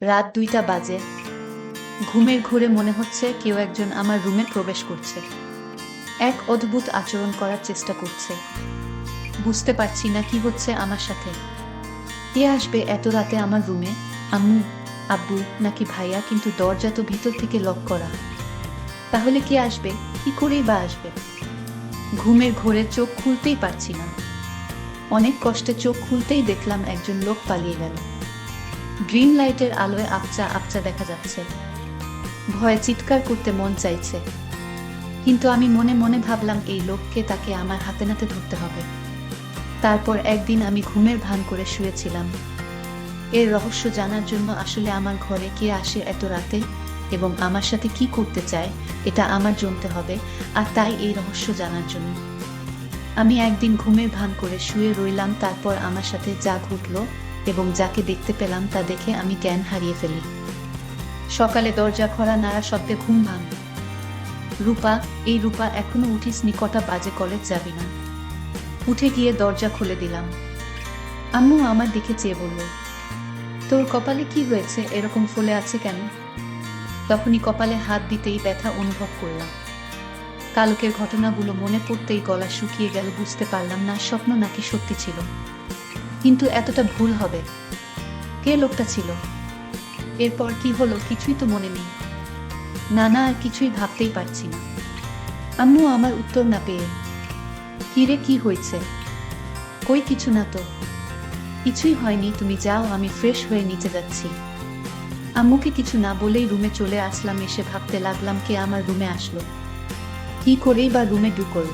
রাত ২টা বাজে। ঘুমের ঘোরে মনে হচ্ছে কেউ একজন আমার রুমে প্রবেশ করছে। এক অদ্ভুত আচরণ করার চেষ্টা করছে। বুঝতে পারছি না কি হচ্ছে আমার সাথে। কে আসবে এত রাতে আমার রুমে? আম্মু, আব্বু নাকি ভাইয়া? কিন্তু দরজা তো ভিতর থেকে লক করা। তাহলে কে আসবে? কি করেই বা আসবে? ঘুমের ঘোরে চোখ খুলতেই পারছি না। অনেক কষ্টে চোখ খুলতেই দেখলাম একজন লোক পালিয়ে গেল। গ্রিন লাইটের আলোয় আপচা আপচা দেখা যাচ্ছে। ভয়ে চিৎকার করতে মন চাইছে, কিন্তু আমি মনে মনে ভাবলাম এই লোককে, তাকে আমার হাতে নাতে ধরতে হবে। তারপর একদিন আমি ঘুমের ভান করে শুয়েছিলাম। এর রহস্য জানার জন্য আসলে আমার ঘরে কে আসে এত রাতে এবং আমার সাথে কি করতে চায়, এটা আমার জানতে হবে। আর তাই এই রহস্য জানার জন্য আমি একদিন ঘুমের ভান করে শুয়ে রইলাম। তারপর আমার সাথে যা ঘটল এবং যাকে দেখতে পেলাম তা দেখে আমি জ্ঞান হারিয়ে ফেলি। সকালে দরজা খোলা নাড়া শব্দে ঘুম ভাঙ। রূপা, এই রূপা, এখনো উঠিসনি? কটা বাজে? কলেজ যাবি না? উঠে গিয়ে দরজা খুলে দিলাম। আম্মু আমার দিকে চেয়ে বলল, তোর কপালে কি হয়েছে? এরকম ফুলে আছে কেন? তখনই কপালে হাত দিতেই ব্যথা অনুভব করলাম। কালকের ঘটনাগুলো মনে পড়তেই গলা শুকিয়ে গেল। বুঝতে পারলাম না স্বপ্ন নাকি সত্যি ছিল। কিন্তু এতটা ভুল হবে? কে লোকটা ছিল? এরপর কি হলো কিছুই তো মনে নেই। না না, আর কিছুই ভাবতেই পারছি না। আম্মু আমার উত্তর না পেয়ে, কিরে কি হয়েছে? কই কিছু না তো। কিছুই হয়নি, তুমি যাও, আমি ফ্রেশ হয়ে নিচে যাচ্ছি। আম্মুকে কিছু না বলেই রুমে চলে আসলাম। এসে ভাবতে লাগলাম কে আমার রুমে আসলো, কি করেই বা রুমে ঢুকল।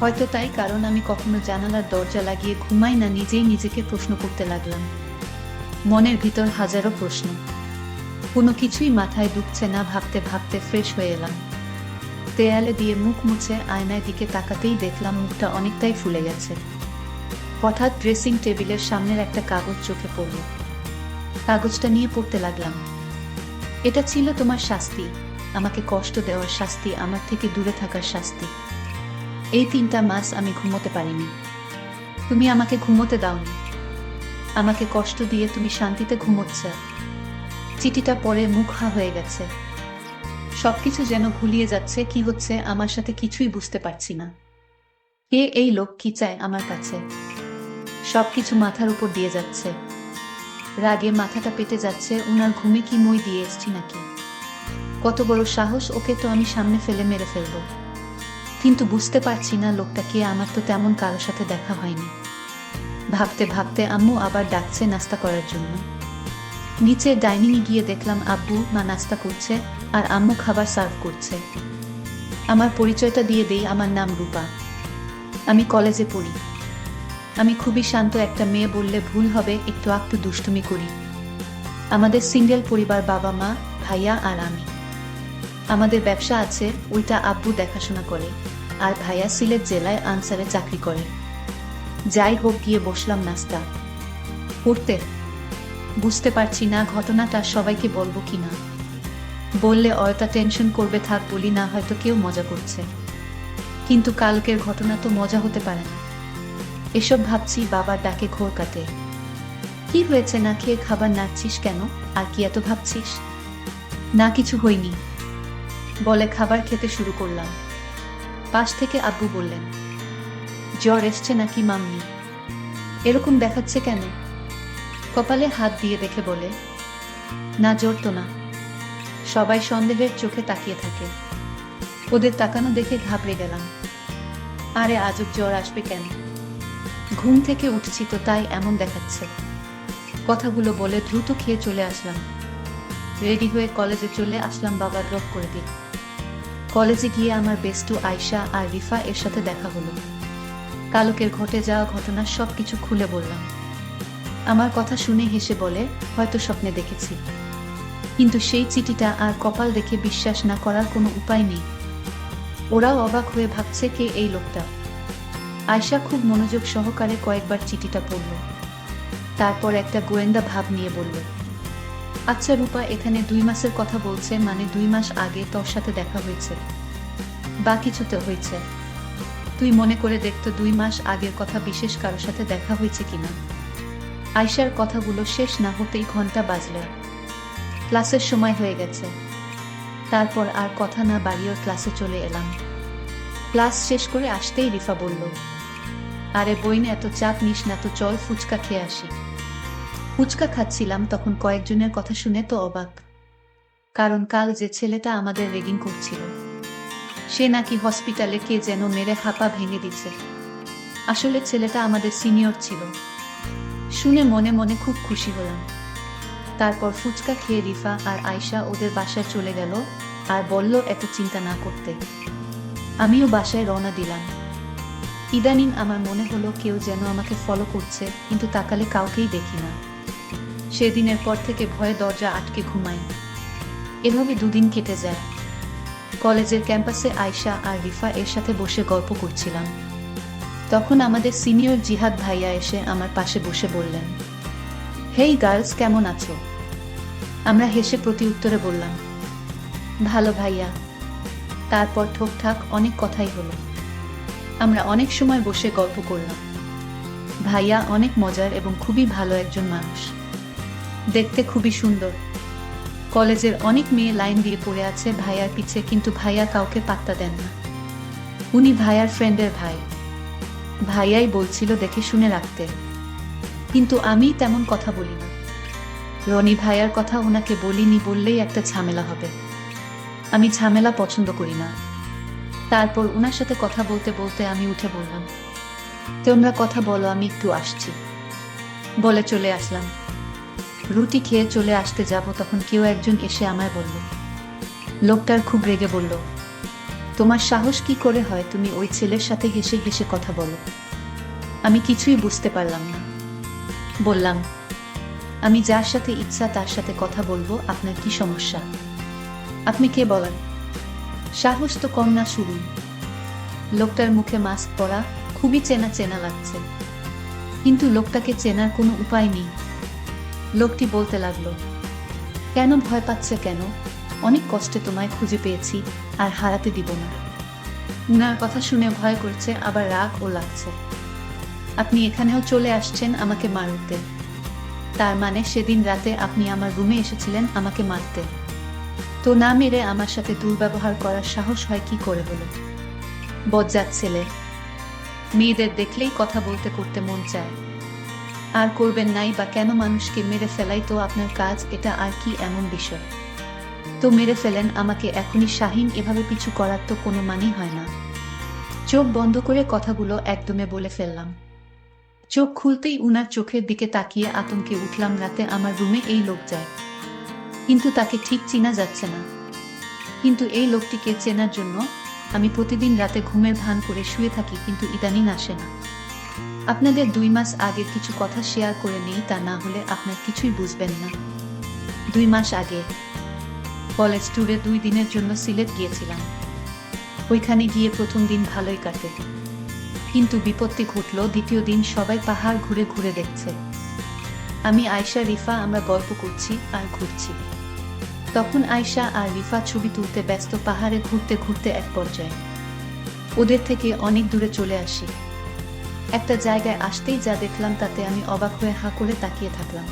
হয়তো তাই, কারণ আমি কখনো জানালার দরজা লাগিয়ে ঘুমাই না। নিজেই নিজেকে প্রশ্ন করতে লাগলাম। মনের ভিতর হাজারো প্রশ্ন, কোনো কিছুই মাথায় ঢুকছে না। ভাবতে ভাবতে ফ্রেশ হয়ে এলাম। দেয়ালে দিয়ে মুখ মুছে আয়নায় দিকে তাকাতেই দেখলাম মুখটা অনেকটাই ফুলে গেছে। হঠাৎ ড্রেসিং টেবিলের সামনের একটা কাগজ চোখে পড়ল। কাগজটা নিয়ে পড়তে লাগলাম। এটা ছিল তোমার শাস্তি, আমাকে কষ্ট দেওয়ার শাস্তি, আমার থেকে দূরে থাকার শাস্তি। এই 3টা মাস আমি ঘুমোতে পারিনি। তুমি আমাকে ঘুমোতে দাওনি। আমাকে কষ্ট দিয়ে তুমি শান্তিতে ঘুমোচ্ছ। চিঠিটা পড়ে মুখ হা হয়ে গেছে। সবকিছু যেন গুলিয়ে যাচ্ছে। কি হচ্ছে আমার সাথে কিছুই বুঝতে পারছি না। কে এই লোক? কি চায় আমার কাছে? সবকিছু মাথার উপর দিয়ে যাচ্ছে। রাগে মাথাটা পেটে যাচ্ছে। উনার ঘুমে কি মই দিয়ে এসছি নাকি? কত বড় সাহস! ওকে তো আমি সামনে ফেলে মেরে ফেলবো। কিন্তু বুঝতে পারছি না লোকটা কে। আমার তো তেমন কারোর সাথে দেখা হয়নি। ভাবতে ভাবতে আম্মু আবার ডাকছে নাস্তা করার জন্য। নিচে ডাইনিংয়ে গিয়ে দেখলাম আব্বু মা নাস্তা করছে আর আম্মু খাবার সার্ভ করছে। আমার পরিচয়টা দিয়ে দেই, আমার নাম রূপা। আমি কলেজে পড়ি। আমি খুবই শান্ত একটা মেয়ে বললে ভুল হবে, একটু একটু দুষ্টুমি করি। আমাদের সিঙ্গেল পরিবার, বাবা মা, ভাইয়া আর আমি। আমাদের ব্যবসা আছে, ওইটা আব্বু দেখাশোনা করে, আর ভাইয়া সিলেট জেলায় আনসারে চাকরি করে। যাই হোক, গিয়ে বসলাম নাস্তা করতে। বুঝতে পারছি না ঘটনাটা সবাইকে বলবো কিনা। বললে অয়তা টেনশন করবে, থাক বলি না, হয়তো কেউ মজা করছে। কিন্তু কালকের ঘটনা তো মজা হতে পারে না। এসব ভাবছি, বাবার ডাকে ঘোর কাটে। কি হয়েছে? না খেয়ে খাবার নাড়ছিস কেন? আর কি এত ভাবছিস? না কিছু হয়নি বলে খাবার খেতে শুরু করলাম। পাশ থেকে আব্বু বললেন, জ্বর এসছে নাকি মাম্মি? এরকম দেখাচ্ছে কেন? কপালে হাত দিয়ে দেখে বলে, না জ্বর তো না। সবাই সন্দেহের চোখে তাকিয়ে থাকে। ওদের তাকানো দেখে ঘাবড়ে গেলাম। আরে আজব, জ্বর আসবে কেন? ঘুম থেকে উঠছি তো, তাই এমন দেখাচ্ছে। কথাগুলো বলে দ্রুত খেয়ে চলে আসলাম। রেডি হয়ে কলেজে চলে আসলাম। বাবা ড্রপ করে দিল। কলেজে গিয়ে আমার বেস্টু আয়শা আর রিফা এর সাথে দেখা হলো। কালকের ঘটে যাওয়া ঘটনার সবকিছু খুলে বললাম। আমার কথা শুনে হেসে বলে, হয়তো স্বপ্নে দেখেছি। কিন্তু সেই চিঠিটা আর কপাল দেখে বিশ্বাস না করার কোনো উপায় নেই। ওরাও অবাক হয়ে ভাবছে কে এই লোকটা। আয়শা খুব মনোযোগ সহকারে কয়েকবার চিঠিটা পড়ল। তারপর একটা গোয়েন্দা ভাব নিয়ে বলল, আচ্ছা রূপা, এখানে 2 মাসের কথা বলছে, মানে 2 মাস আগে তোর সাথে দেখা হয়েছে বা কিছুতে হয়েছে? তুই মনে করে দেখতো 2 মাস আগের কথা বিশেষ কারোর সাথে দেখা হয়েছে কিনা। আয়শার কথাগুলো শেষ না হতেই ঘন্টা বাজল। ক্লাসের সময় হয়ে গেছে। তারপর আর কথা না বাড়িয়ে ক্লাসে চলে এলাম। ক্লাস শেষ করে আসতেই রিফা বলল, আরে বইন, এত চাপ নিস না তো, চল ফুচকা খেয়ে আসি। ফুচকা খাচ্ছিলাম তখন কয়েকজনের কথা শুনে তো অবাক। কারণ কাল যে ছেলেটা আমাদের রেগিং করছিল, সে নাকি হসপিটালে কে যেন মেরে হাঁপা ভেঙে দিছে। আসলে ছেলেটা আমাদের সিনিয়র ছিল। শুনে মনে মনে খুব খুশি হলাম। তারপর ফুচকা খেয়ে রিফা আর আয়শা ওদের বাসায় চলে গেল আর বলল এত চিন্তা না করতে। আমিও বাসায় রওনা দিলাম। ইদানিং আমার মনে হলো কেউ যেন আমাকে ফলো করছে, কিন্তু তাকালে কাউকেই দেখি না। সেদিনের পর থেকে ভয়ে দরজা আটকে ঘুমাই। এভাবে দুদিন কেটে যায়। কলেজের ক্যাম্পাসে আয়শা আর রিফা এর সাথে বসে গল্প করছিলাম। তখন আমাদের সিনিয়র জিহাদ ভাইয়া এসে আমার পাশে বসে বললেন, হেই গার্লস, কেমন আছো? আমরা হেসে প্রতি উত্তরে বললাম, ভালো ভাইয়া। তারপর ঠোকঠাক অনেক কথাই হলো। আমরা অনেক সময় বসে গল্প করলাম। ভাইয়া অনেক মজার এবং খুবই ভালো একজন মানুষ। দেখতে খুবই সুন্দর। কলেজের অনেক মেয়ে লাইন দিয়ে পড়ে আছে ভাইয়ার পিছে, কিন্তু ভাইয়া কাউকে পাত্তা দেন না। উনি ভাইয়ার ফ্রেন্ডের ভাই। ভাইয়াই বলছিল দেখে শুনে রাখতে, কিন্তু আমি তেমন কথা বলি না। রনি ভাইয়ার কথা ওনাকে বলিনি, বললেই একটা ঝামেলা হবে। আমি ঝামেলা পছন্দ করি না। তারপর ওনার সাথে কথা বলতে বলতে আমি উঠে বললাম, তোমরা কথা বলো, আমি একটু আসছি। বলে চলে আসলাম। রুটি খেয়ে চলে আসতে যাব, তখন কেউ একজন এসে আমায় বলল। লোকটার খুব রেগে বলল, তোমার সাহস কি করে হয় তুমি ওই ছেলের সাথে হেসে হেসে কথা বলো? আমি কিছুই বুঝতে পারলাম না। বললাম, আমি যার সাথে ইচ্ছা তার সাথে কথা বলবো, আপনার কি সমস্যা? আপনি কে বলেন? সাহস তো কম না শুরু। লোকটার মুখে মাস্ক পরা, খুবই চেনা চেনা লাগছে, কিন্তু লোকটাকে চেনার কোনো উপায় নেই। লোকটি বলতে লাগলো, কেন ভয় পাচ্ছে কেন? অনেক কষ্টে তোমায় খুঁজে পেয়েছি, আর হারাতে দিব না। উনার কথা শুনে ভয় করছে, আবার রাগ ও লাগছে। আপনি এখানেও চলে আসছেন আমাকে মারতে। তার মানে সেদিন রাতে আপনি আমার রুমে এসেছিলেন আমাকে মারতে। তো না মেরে আমার সাথে দুর্ব্যবহার করার সাহস হয় কি করে হলো? বজ্জাত ছেলে। মেয়েদের দেখলেই কথা বলতে করতে মন চায়। আর করবেন নাই বা কেন? মানুষকে মেরে ফেলাই তো আপনার কাজ, এটা আর কি এমন বিষয়? তো মেরে ফেলেন আমাকে এখনই। শাহিন, এভাবে পিছু করার তো কোনো মানেই হয় না। চোখ বন্ধ করে কথাগুলো একদমে বলে ফেললাম। চোখ খুলতেই উনার চোখের দিকে তাকিয়ে আতঙ্কে উঠলাম। রাতে আমার রুমে এই লোক যায়, কিন্তু তাকে ঠিক চেনা যাচ্ছে না। কিন্তু এই লোকটিকে চেনার জন্য আমি প্রতিদিন রাতে ঘুমের ভান করে শুয়ে থাকি, কিন্তু ইদানিং আসে না। আপনাদের 2 মাস আগের কিছু কথা শেয়ার করে নেই, তা না হলে আপনার কিছুই বুঝবেন না। 2 মাস আগে কলেজ ট্যুরে 2 দিনের জন্য সিলেট গিয়েছিলাম। ওইখানে গিয়ে প্রথম দিন ভালোই কাটে, কিন্তু বিপত্তি ঘটল। দ্বিতীয় দিন সবাই পাহাড় ঘুরে ঘুরে দেখছে। আমি, আয়শা, রিফা আমরা গল্প করছি আর ঘুরছি। তখন আয়শা আর রিফা ছবি তুলতে ব্যস্ত। পাহাড়ে ঘুরতে ঘুরতে এক পর্যায়ে ওদের থেকে অনেক দূরে চলে আসি। একটা জায়গায় আসতেই যা দেখলাম তাতে আমি অবাক হয়ে হাঁ করে তাকিয়ে থাকলাম।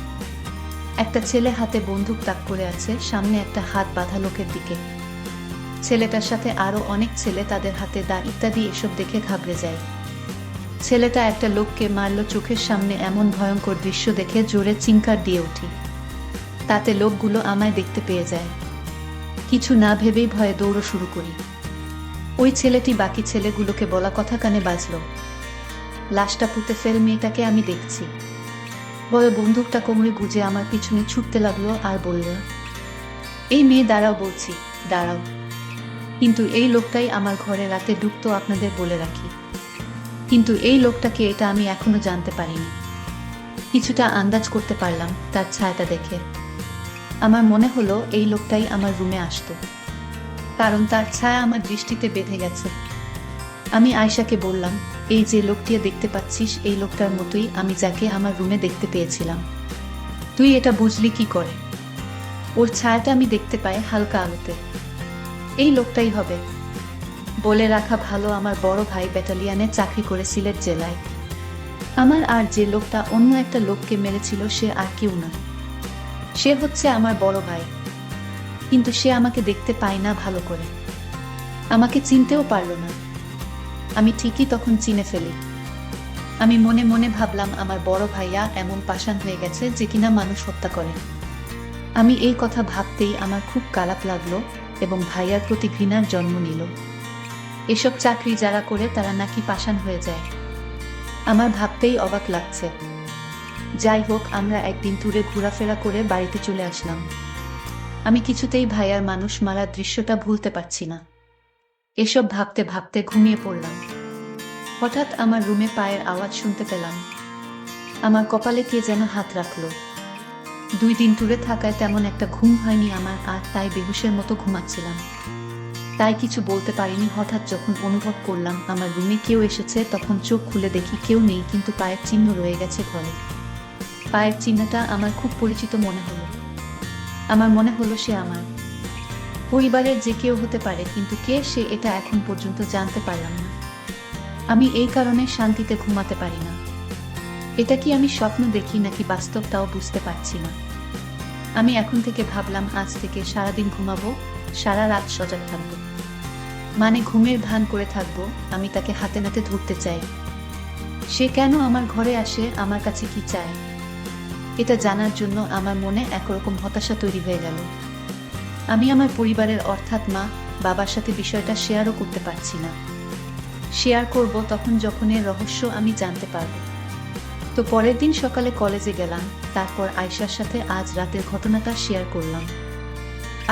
একটা ছেলে হাতে বন্দুক তাক করে আছে, সামনে একটা হাত বাঁধা লোকের দিকে। ছেলেটার সাথে আরো অনেক ছেলে, তাদের হাতে দা ইত্যাদি। এসব দেখে ঘাবড়ে যায়। ছেলেটা একটা লোককে মারল চোখের সামনে। এমন ভয়ঙ্কর দৃশ্য দেখে জোরে চিৎকার দিয়ে উঠি। তাতে লোকগুলো আমায় দেখতে পেয়ে যায়। কিছু না ভেবেই ভয়ে দৌড় শুরু করি। ওই ছেলেটি বাকি ছেলেগুলোকে বলা কথা কানে বাজল, লাশটা পুঁতে ফেল, মেয়েটাকে আমি দেখছি। বলে বন্দুকটা কোমরে গুজে আমার পিছনে ছুটতে লাগলো আর বলল, এই মেয়ে দাঁড়াও বলছি, দাঁড়াও। কিন্তু এই লোকটাই আমার ঘরে রাতে ঢুকতো, আপনাদের বলে রাখি। কিন্তু এই লোকটাকে, এটা আমি এখনো জানতে পারিনি। কিছুটা আন্দাজ করতে পারলাম তার ছায়াটা দেখে। আমার মনে হলো এই লোকটাই আমার রুমে আসতো, কারণ তার ছায়া আমার দৃষ্টিতে বেঁধে গেছে। আমি আয়শাকে বললাম, এই যে লোকটি দেখতে পাচ্ছিস, এই লোকটার মতোই আমি যাকে আমার রুমে দেখতে পেয়েছিলাম। তুই এটা বুঝলি কি করে? ওর ছায়াটা আমি দেখতে পাই হালকা আলোতে। এই লোকটাই হবে। বলে রাখা ভালো, আমার বড় ভাই ব্যাটালিয়নে চাকরি করে সিলেট জেলায়। আমার আর যে লোকটা অন্য একটা লোককে মেরেছিল সে আর কেউ না। সে হচ্ছে আমার বড় ভাই, কিন্তু সে আমাকে দেখতে পায় না ভালো করে, আমাকে চিনতেও পারল না। আমি ঠিকই তখন চিনে ফেলি। আমি মনে মনে ভাবলাম আমার বড় ভাইয়া এমন পাষাণ হয়ে গেছে যে কিনা মানুষ হত্যা করে। আমি এই কথা ভাবতেই আমার খুব খারাপ লাগলো এবং ভাইয়ার প্রতি ঘৃণার জন্ম নিল। এসব চাকরি যারা করে তারা নাকি পাষাণ হয়ে যায়, আমার ভাবতেই অবাক লাগছে। যাই হোক, আমরা একদিন ট্যুরে ঘোরাফেরা করে বাড়িতে চলে আসলাম। আমি কিছুতেই ভাইয়ার মানুষ মারার দৃশ্যটা ভুলতে পারছি না। এসব ভাবতে ভাবতে ঘুমিয়ে পড়লাম। হঠাৎ আমার রুমে পায়ের আওয়াজ শুনতে পেলাম। আমার কপালে কে যেন হাত রাখলো। 2 দিন ট্যুরে থাকায় তেমন একটা ঘুম হয়নি আমার, আর তাই বেহুশের মতো ঘুমাচ্ছিলাম। তাই কিছু বলতে পারিনি। হঠাৎ যখন অনুভব করলাম আমার রুমে কেউ এসেছে, তখন চোখ খুলে দেখি কেউ নেই, কিন্তু পায়ের চিহ্ন রয়ে গেছে ঘরে। পায়ের চিহ্নটা আমার খুব পরিচিত মনে হলো। আমার মনে হলো সে আমার পরিবারের যে কেউ হতে পারে, কিন্তু কে সে এটা এখন পর্যন্ত জানতে পারলাম না। আমি এই কারণে শান্তিতে ঘুমাতে পারি না। এটা কি আমি স্বপ্ন দেখি নাকি বাস্তব তাও বুঝতে পারছি না। আমি এখন থেকে ভাবলাম আজ থেকে সারাদিন ঘুমাবো, সারা রাত সজাগ থাকবো, মানে ঘুমের ভান করে থাকবো। আমি তাকে হাতে নাতে ধরতে চাই। সে কেন আমার ঘরে আসে, আমার কাছে কি চায়, এটা জানার জন্য আমার মনে একরকম হতাশা তৈরি হয়ে গেল। আমি আমার পরিবারের অর্থাৎ মা বাবার সাথে বিষয়টা শেয়ারও করতে পারছি না। শেয়ার করব তখন যখন এর রহস্য আমি জানতে পারব। তো পরের দিন সকালে কলেজে গেলাম, তারপর আয়শার সাথে আজ রাতের ঘটনাটা শেয়ার করলাম।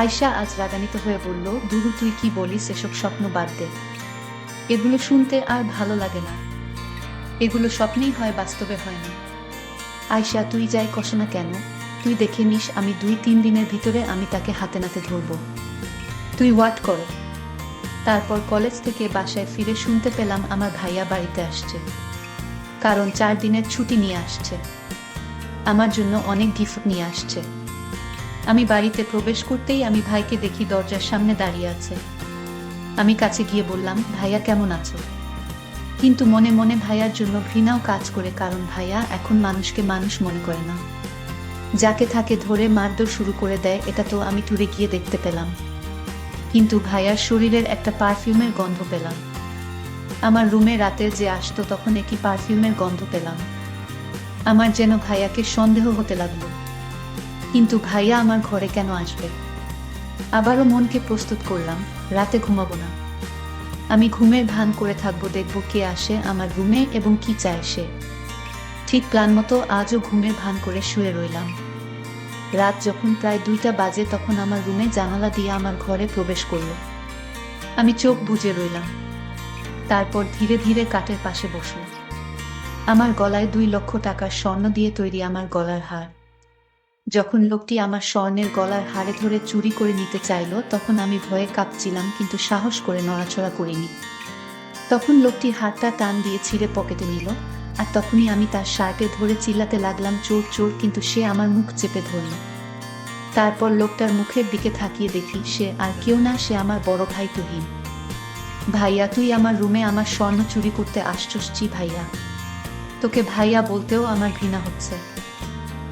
আয়শা আজ রাগান্বিত হয়ে বলল, দুরু তুই কি বলিস, এসব স্বপ্ন বাদ দে, এগুলো শুনতে আর ভালো লাগে না, এগুলো স্বপ্নেই হয়, বাস্তবে হয় না। আয়শা তুই যাই কস না কেন, তুই দেখে নিস আমি 2-3 দিনের ভিতরে আমি তাকে হাতে নাতে ধরব, তুই ওয়াট কর। তারপর কলেজ থেকে বাসায় ফিরে শুনতে পেলাম আমার ভাইয়া বাড়িতে আসছে, কারণ 4 দিনের ছুটি নিয়ে আসছে। আমার জন্য অনেক গিফট নিয়ে আসছে। আমি বাড়িতে প্রবেশ করতেই আমি ভাইকে দেখি দরজার সামনে দাঁড়িয়ে আছে। আমি কাছে গিয়ে বললাম, ভাইয়া কেমন আছো? কিন্তু মনে মনে ভাইয়ার জন্য ঘৃণাও কাজ করে, কারণ ভাইয়া এখন মানুষকে মানুষ মনে করে না, যাকে থাকে ধরে মারধর শুরু করে দেয়। এটা তো আমি ট্যুরে গিয়ে দেখতে পেলাম। কিন্তু ভাইয়ার শরীরের একটা পারফিউমের গন্ধ পেলাম। আমার রুমে রাতে যে আসতো তখন একই পারফিউমের গন্ধ পেলাম। আমার যেন ভাইয়াকে সন্দেহ হতে লাগলো। কিন্তু ভাইয়া আমার ঘরে কেন আসবে? আবারও মনকে প্রস্তুত করলাম, রাতে ঘুমাবো না। আমি ঘুমের ভান করে থাকবো, দেখবো কে আসে আমার রুমে এবং কি চায় সে। ঠিক প্ল্যান মতো আজও ঘুমের ভান করে শুয়ে রইলাম। রাত যখন প্রায় 2টা বাজে তখন আমার রুমে জানালা দিয়ে আমার ঘরে প্রবেশ করলো। আমি চোখ বুজে রইলাম। তারপর ধীরে ধীরে কাঠের পাশে বসল। আমার গলায় 2 লক্ষ টাকার স্বর্ণ দিয়ে তৈরি আমার গলার হার। যখন লোকটি আমার স্বর্ণের গলার হারে ধরে চুরি করে নিতে চাইল, তখন আমি ভয়ে কাঁপছিলাম, কিন্তু সাহস করে নড়াচড়া করিনি। তখন লোকটি হারটা টান দিয়ে ছিঁড়ে পকেটে নিল, আর তখনই আমি তার শার্টে ধরে চিল্লাতে লাগলাম, চোর চোর, কিন্তু সে আমার মুখ চেপে ধরল। তারপর লোকটার মুখের দিকে তাকিয়ে দেখি সে আর কেউ না, সে আমার বড় ভাই তুহিন। ভাইয়া তুই আমার রুমে আমার স্বর্ণ চুরি করতে আসছস? জি ভাইয়া। তোকে ভাইয়া বলতেও আমার ঘৃণা হচ্ছে।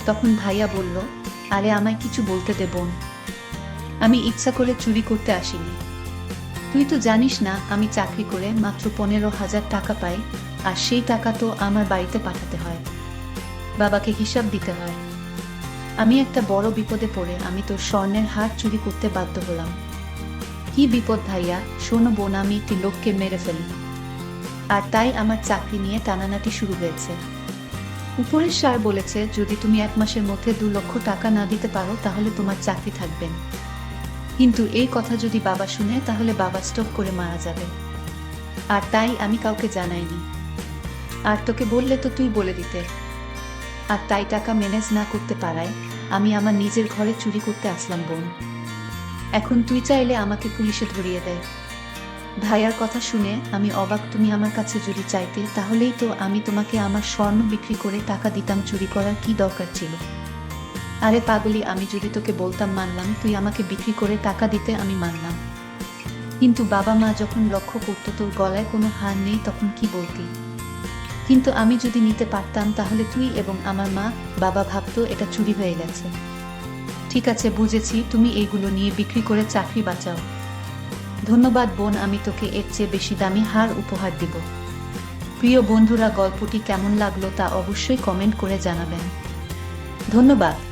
তখন ভাইয়া বলল, আরে আমায় কিছু বলতে দে বোন, আমি ইচ্ছা করে চুরি করতে আসিনি। তুই তো জানিস না আমি চাকরি করে মাত্র 15,000 টাকা পাই, আর সেই টাকা তো আমার বাড়িতে পাঠাতে হয়, বাবাকে হিসাব দিতে হয়। আমি একটা বড় বিপদে পড়ে আমি তোর স্বর্ণের হার চুরি করতে বাধ্য হলাম। কি বিপদ ভাইয়া? শোনো বোন, আমি একটি লোককে মেরে ফেলি, আর তাই আমার চাকরি নিয়ে টানানাটি শুরু হয়েছে। উপরের স্যার বলেছে যদি তুমি 1 মাসের মধ্যে 2 লক্ষ টাকা না দিতে পারো তাহলে তোমার চাকরি থাকবে না। কিন্তু এই কথা যদি বাবা শুনে তাহলে বাবা স্ট্রোক করে মারা যাবে, আর তাই আমি কাউকে জানাইনি। আর তোকে বললে তো তুই বলে দিতে। আর তাই টাকা ম্যানেজ না করতে পারায় আমি আমার নিজের ঘরে চুরি করতে আসলাম বোন। এখন তুই চাইলে আমাকে পুলিশে ধরিয়ে দেয়। ভাইয়ার কথা শুনে আমি অবাক। তুমি আমার কাছে যদি চাইতে তাহলেই তো আমি তোমাকে আমার স্বর্ণ বিক্রি করে টাকা দিতাম, চুরি করার কি দরকার ছিল? আরে পাগলি, আমি যদি তোকে বলতাম মানলাম, তুই আমাকে বিক্রি করে টাকা দিতে আমি মানলাম, কিন্তু বাবা মা যখন লক্ষ্য করতো তোর গলায় কোনো হার নেই তখন কি বলতি? কিন্তু আমি যদি নিতে পারতাম তাহলে তুই এবং আমার মা বাবা ভাবতো এটা চুরি হয়ে গেছে। ঠিক আছে, বুঝেছি, তুমি এইগুলো নিয়ে বিক্রি করে চাকরি বাঁচাও। ধন্যবাদ বোন, আমি তোকে এর চেয়ে বেশি দামি হার উপহার দিব। প্রিয় বন্ধুরা, গল্পটি কেমন লাগলো তা অবশ্যই কমেন্ট করে জানাবেন। ধন্যবাদ।